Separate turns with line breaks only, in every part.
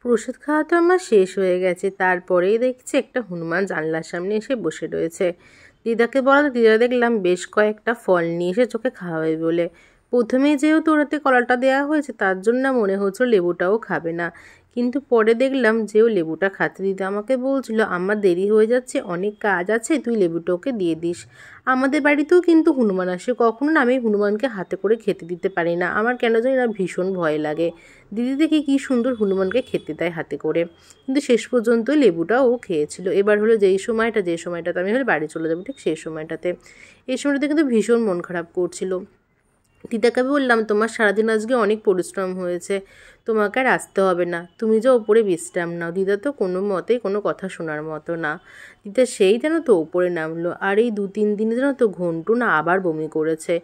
প্রসাদ খাওয়া তো আমার শেষ হয়ে গেছে, তারপরেই দেখছি একটা হনুমান জানলার সামনে এসে বসে রয়েছে। দিদাকে বলা তো দিদা দেখলাম বেশ কয়েকটা ফল নিয়ে এসে চোখে খাওয়াবে বলে। প্রথমেই যেহেতু ওরাতে কলাটা দেওয়া হয়েছে তার জন্য মনে হচ্ছিল লেবুটাও খাবে না, কিন্তু পরে দেখলাম যে ও লেবুটা খাচ্ছে। দিদা আমাকে বলছিল আমার দেরি হয়ে যাচ্ছে, অনেক কাজ আছে, তুই লেবুটা ওকে দিয়ে দিস। আমাদের বাড়িতেও কিন্তু হনুমান আসে, কখনো না আমি হনুমানকে হাতে করে খেতে দিতে পারি না, আমার কেন জানি না ভীষণ ভয় লাগে। দিদি দেখি কী সুন্দর হনুমানকে খেতে দেয় হাতে করে, কিন্তু শেষ পর্যন্ত লেবুটাও ও খেয়েছিল। এবার হলো যে সময়টাতে আমি হলে বাড়ি চলে যাবো, ঠিক সেই সময়টাতে এই সময়টাতে কিন্তু ভীষণ মন খারাপ করছিল। দিদাকে বললাম তোমার সারাদিন আজকে অনেক পরিশ্রম হয়েছে, তোমাকে আর আসতে হবে না, তুমি যে ওপরে বিশ্রাম নাও। দিদা তো কোনো মতেই কোনো কথা শোনার মতো না। দিদা সেই যেন তো ওপরে নামলো, আর এই 2-3 দিনে যেন তো ঘন্টু না আবার বমি করেছে।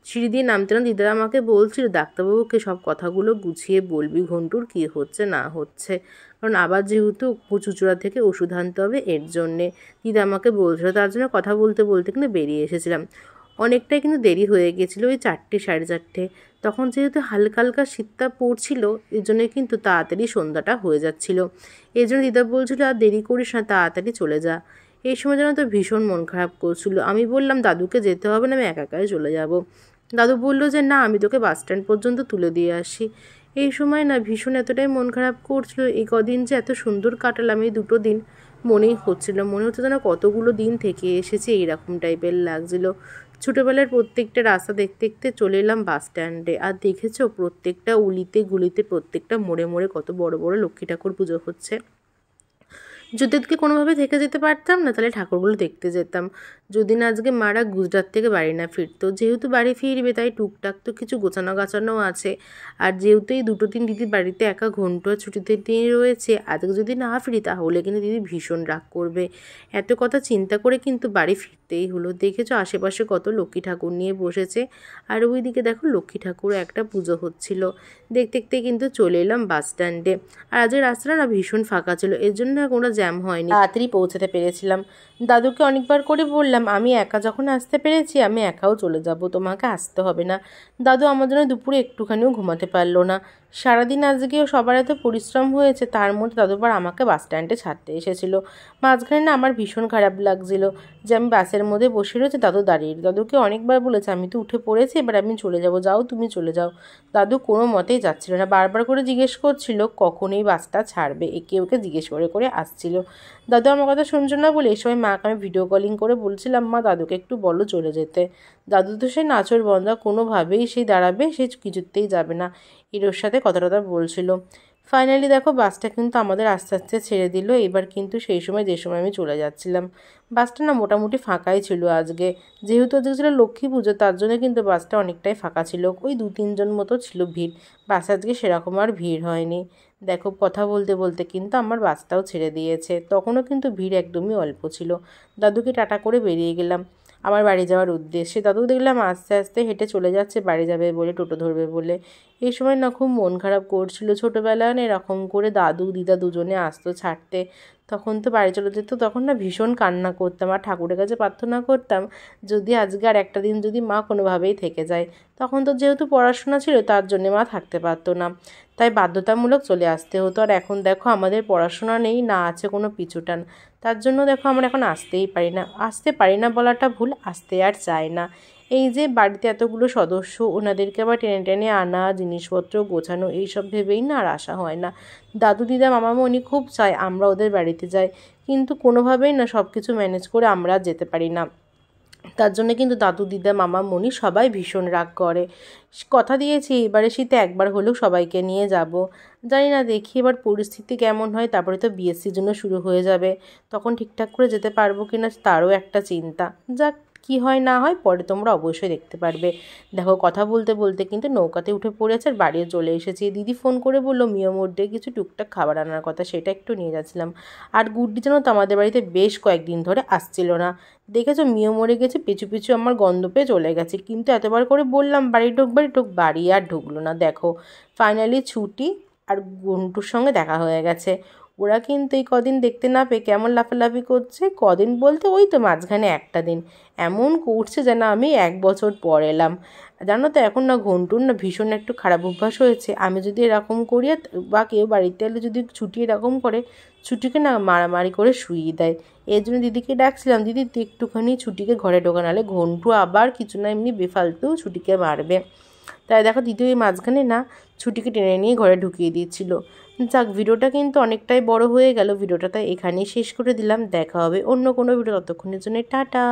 সিঁড়ি দিয়ে নামতে না দিদা আমাকে বলছিল ডাক্তারবাবুকে সব কথাগুলো গুছিয়ে বলবি ঘন্টুর কী হচ্ছে না হচ্ছে, কারণ আবার যেহেতু চুঁচুড়া থেকে ওষুধ আনতে হবে এর জন্যে। দিদা আমাকে বলছিল, তার জন্য কথা বলতে বলতে কিন্তু বেরিয়ে এসেছিলাম। অনেকটাই কিন্তু দেরি হয়ে গেছিলো, ওই 4টে 4:30। তখন যেহেতু হালকা হালকা শীতটা পড়ছিল এর জন্য কিন্তু তাড়াতাড়ি সন্ধ্যাটা হয়ে যাচ্ছিল। এই জন্য দিদা বলছিল আর দেরি করিস না, তাড়াতাড়ি চলে যা। এই সময় যেন তো ভীষণ মন খারাপ করছিল। আমি বললাম দাদুকে যেতে হবে না, আমি একা একাই চলে যাব। দাদু বললো যে না, আমি তোকে বাস স্ট্যান্ড পর্যন্ত তুলে দিয়ে আসি। এই সময় না ভীষণ এতটাই মন খারাপ করছিল, এই কদিন যে এত সুন্দর কাটালাম, এই 2টো দিন মনেই হচ্ছিল, মনে হচ্ছে যেন কতগুলো দিন থেকে এসেছি, এইরকম টাইপের লাগছিল। ছোটোবেলার প্রত্যেকটা রাস্তা দেখতে দেখতে চলে এলাম বাস স্ট্যান্ডে, আর দেখেছো প্রত্যেকটা উলিতে গুলিতে প্রত্যেকটা মোড়ে মোড়ে কত বড় বড় লক্ষ্মী ঠাকুর পুজো হচ্ছে। যদি আজকে কোনোভাবে থেকে যেতে পারতাম না তাহলে ঠাকুরগুলো দেখতে যেতাম। যদি না আজকে মারা গুজরাট থেকে বাড়ি না ফিরতো, যেহেতু বাড়ি ফিরবে তাই টুকটাক তো কিছু গোছানো গাছানো আছে। আর যেহেতু এই 2-3 দিদি বাড়িতে একা ঘন্টা ছুটিতে নিয়ে রয়েছে, আজকে যদি না ফিরি তাহলে কিন্তু দিদি ভীষণ রাগ করবে। এত কথা চিন্তা করে কিন্তু বাড়ি ফিরতেই হলো। দেখেছো আশেপাশে কত লক্ষ্মী ঠাকুর নিয়ে বসেছে, আর ওইদিকে দেখো লক্ষ্মী ঠাকুর একটা পুজো হচ্ছিল। দেখতে দেখতে কিন্তু চলে এলাম বাস স্ট্যান্ডে। আর আজকের রাস্তাটা না ভীষণ ফাঁকা ছিল, এর জন্য কোনো জ্যাম হয়নি, তাড়াতাড়ি পৌঁছাতে পেরেছিলাম। দাদুকে অনেকবার করে বললাম আমি একা যখন আসতে পেরেছি আমি একাও চলে যাব, তোমাকে আসতে হবে না। দাদু আমার জন্য দুপুরে একটুখানিও ঘুমাতে পারলো না। সারাদিন আজকেও সবার এত পরিশ্রম হয়েছে, তার মধ্যে দাদুবার আমাকে বাস স্ট্যান্ডে ছাড়তে এসেছিলো। মাঝখানে না আমার ভীষণ খারাপ লাগছিল যে আমি বাসের মধ্যে বসে রয়েছে, দাদু দাঁড়িয়ে। দাদুকে অনেকবার বলেছে আমি তো উঠে পড়েছি, এবার আমি চলে যাব, যাও তুমি চলে যাও। দাদু কোনো মতেই যাচ্ছিল না, বারবার করে জিজ্ঞেস করছিল কখন এই বাসটা ছাড়বে, একে ওকে জিজ্ঞেস করে করে আসছিল। দাদু আমার কথা শুনছো না বলে এই সময় মাকে আমি ভিডিও কলিং করে বলছিলাম মা দাদুকে একটু বলো চলে যেতে। দাদু তো সেই নাচর বন্ধা, কোনোভাবেই সেই দাঁড়াবে, সে কিছুতেই যাবে না, এর সাথে কথা টথা বলছিল। ফাইনালি দেখো বাসটা কিন্তু আমাদের আস্তে আস্তে ছেড়ে দিল। এবার কিন্তু সেই সময় যে সময় আমি চলে যাচ্ছিলাম, বাসটা না মোটামুটি ফাঁকাই ছিল আজকে। যেহেতু আজকে ছিল লক্ষ্মী পুজো তার জন্য কিন্তু বাসটা অনেকটাই ফাঁকা ছিল, ওই 2-3 জন মতো ছিল ভিড়। বাস আজকে সেরকম আর ভিড় হয়নি। দেখো কথা বলতে বলতে কিন্তু আমার বাসটাও ছেড়ে দিয়েছে, তখনও কিন্তু ভিড় একদমই অল্প ছিল। দাদুকে টাটা করে বেরিয়ে গেলাম আমার বাড়ি যাওয়ার উদ্দেশ্যে। দাদু দেখলাম আস্তে আস্তে হেঁটে চলে যাচ্ছে বাড়ি যাবে বলে, টোটো ধরবে বলে। এই সময় না খুব মন খারাপ করছিল। ছোটোবেলায় না এরকম করে দাদু দিদা দুজনে আসতো ছাড়তে, তখন তো বাড়ি চলে যেত, তখন না ভীষণ কান্না করতাম আর ঠাকুরের কাছে প্রার্থনা করতাম যদি আজকে আর একটা দিন যদি মা কোনোভাবেই থেকে যায়। তখন তো যেহেতু পড়াশোনা ছিল তার জন্যে মা থাকতে পারতো না, তাই বাধ্যতামূলক চলে আসতে হতো। আর এখন দেখো আমাদের পড়াশোনা নেই, না আছে কোনো পিছুটান, তার জন্য দেখো আমরা এখন আসতে পারি না বলাটা ভুল, আসতে আর চাই না। এই যে বাড়িতে এতগুলো সদস্য, ওনাদেরকে আবার টেনে টেনে আনা, জিনিসপত্র গোছানো, এইসব ভেবেই না আর আসা হয় না। দাদু দিদা মামামণি খুব চায় আমরা ওদের বাড়িতে যাই, কিন্তু কোনোভাবেই না সব কিছু ম্যানেজ করে আমরা যেতে পারি না। তার জন্য কিন্তু দাদু দিদা মামামণি সবাই ভীষণ রাগ করে। কথা দিয়েছি এবারে শীতে একবার হলেও সবাইকে নিয়ে যাব। জানি না দেখি এবার পরিস্থিতি কেমন হয়, তারপরে তো বিএসসির জন্য শুরু হয়ে যাবে, তখন ঠিকঠাক করে যেতে পারবো কি না তারও একটা চিন্তা। যাক কী হয় না হয় পরে তোমরা অবশ্যই দেখতে পারবে। দেখো কথা বলতে বলতে কিন্তু নৌকাতে উঠে পড়েছে আর বাড়িও চলে এসেছি। দিদি ফোন করে বললো মিও মোড়ে কিছু টুকটাক খাবার আনার কথা, সেটা একটু নিয়ে যাচ্ছিলাম। আর গুড্ডি যেন তো আমাদের বাড়িতে বেশ কয়েকদিন ধরে আসছিল না। দেখেছো মিও মরে গেছে, পিছু পিছু আমার গন্ধ পেয়ে চলে গেছে, কিন্তু এতবার করে বললাম বাড়ি ঢুক বাড়ি ঢুক, বাড়ি আর ঢুকলো না। দেখো ফাইনালি ছুটি আর গুন্টুর সঙ্গে দেখা হয়ে গেছে। ও ওরা কিন্তু এই কদিন দেখতে না পেয়ে কেমন লাফালাফি করছে, কদিন বলতে ওই তো মাঝখানে একটা দিন এমন করছে যেন আমি 1 বছর পর এলাম। জানো তো এখন না ঘন্টুর না ভীষণ একটু খারাপ অভ্যাস হয়েছে, আমি যদি এরকম করি বা কেউ বাড়িতে এলে যদি ছুটি এরকম করে, ছুটিকে না মারামারি করে শুইয়ে দেয়। এর জন্য দিদিকে ডাকছিলাম, দিদি তুই একটুখানি ছুটিকে ঘরে ঢোকা, নাহলে ঘন্টু আবার কিছু না এমনি বেফালতু ছুটিকে মারবে। তাই দেখো দিদি ওই মাঝখানে না ছুটিকে টেনে নিয়ে ঘরে ঢুকিয়ে দিচ্ছিল। যাক, ভিডিওটা কিন্তু অনেকটাই বড় হয়ে গেল, ভিডিওটা তাই এখানেই শেষ করে দিলাম। দেখা হবে অন্য কোনো ভিডিও, ততক্ষণের জন্য টাটা।